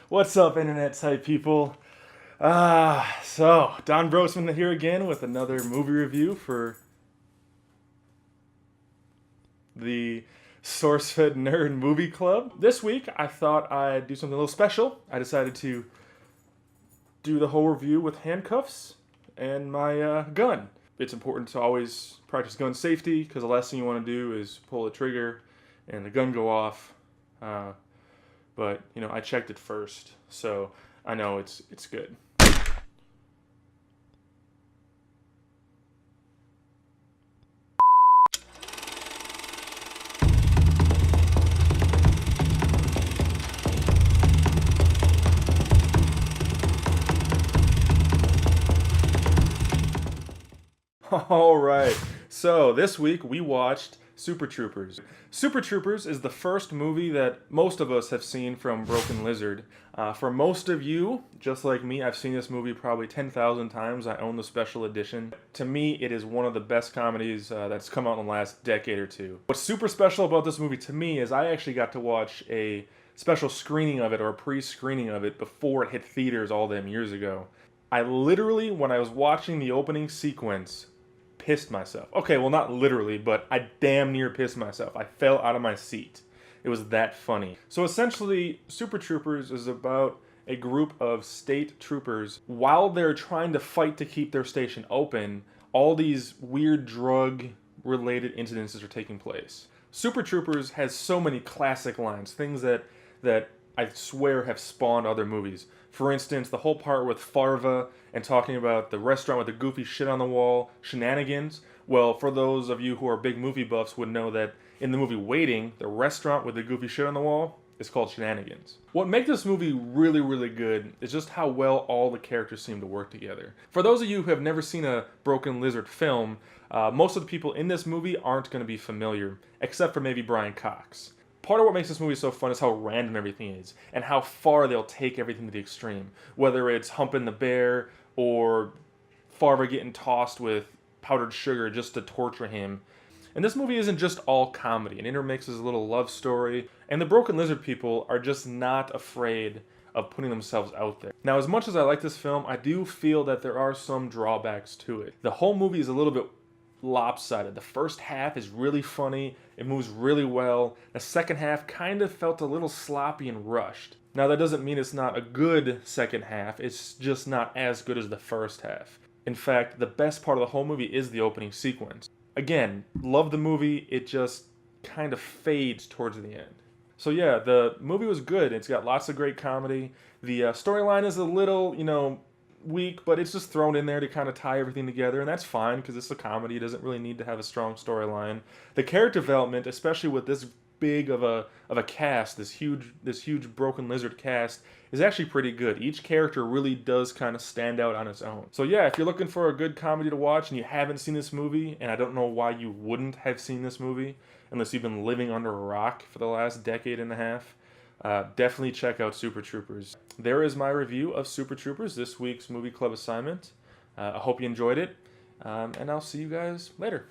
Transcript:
What's up, internet type people? So Don Broetzmann here again with another movie review for the SourceFed Nerd Movie Club. This week, I thought I'd do something a little special. I decided to do the whole review with handcuffs and my gun. It's important to always practice gun safety because the last thing you want to do is pull the trigger and the gun go off. But you know, I checked it first, so I know it's good. All right. So this week we watched Super Troopers. Super Troopers is the first movie that most of us have seen from Broken Lizard. For most of you, just like me, I've seen this movie probably 10,000 times. I own the special edition. To me, it is one of the best comedies that's come out in the last decade or two. What's super special about this movie to me is I actually got to watch a special screening of it or a pre-screening of it before it hit theaters all them years ago. I literally, when I was watching the opening sequence, pissed myself. Okay, well, not literally, but I damn near pissed myself. I fell out of my seat. It was that funny. So essentially, Super Troopers is about a group of state troopers. While they're trying to fight to keep their station open, all these weird drug-related incidences are taking place. Super Troopers has so many classic lines, things that I swear have spawned other movies. For instance, the whole part with Farva and talking about the restaurant with the goofy shit on the wall, shenanigans. Well, for those of you who are big movie buffs would know that in the movie Waiting, the restaurant with the goofy shit on the wall is called Shenanigans. What makes this movie really, really good is just how well all the characters seem to work together. For those of you who have never seen a Broken Lizard film, most of the people in this movie aren't going to be familiar, except for maybe Brian Cox. Part of what makes this movie so fun is how random everything is, and how far they'll take everything to the extreme. Whether it's humping the bear, or Farva getting tossed with powdered sugar just to torture him. And this movie isn't just all comedy, it intermixes a little love story, and the Broken Lizard people are just not afraid of putting themselves out there. Now, as much as I like this film, I do feel that there are some drawbacks to it. The whole movie is a little bit lopsided. The first half is really funny, it moves really well. The second half kind of felt a little sloppy and rushed. Now that doesn't mean it's not a good second half, it's just not as good as the first half. In fact, the best part of the whole movie is the opening sequence. Again, love the movie, it just kind of fades towards the end. So yeah, the movie was good, it's got lots of great comedy. The storyline is a little, weak, but it's just thrown in there to kind of tie everything together, and that's fine because it's a comedy. It doesn't really need to have a strong storyline. The character development, especially with this big of a cast, this huge Broken Lizard cast, is actually pretty good. Each character really does kind of stand out on its own. So yeah, if you're looking for a good comedy to watch and you haven't seen this movie, and I don't know why you wouldn't have seen this movie unless you've been living under a rock for the last decade and a half, definitely check out Super Troopers. There is my review of Super Troopers, this week's movie club assignment. I hope you enjoyed it, and I'll see you guys later.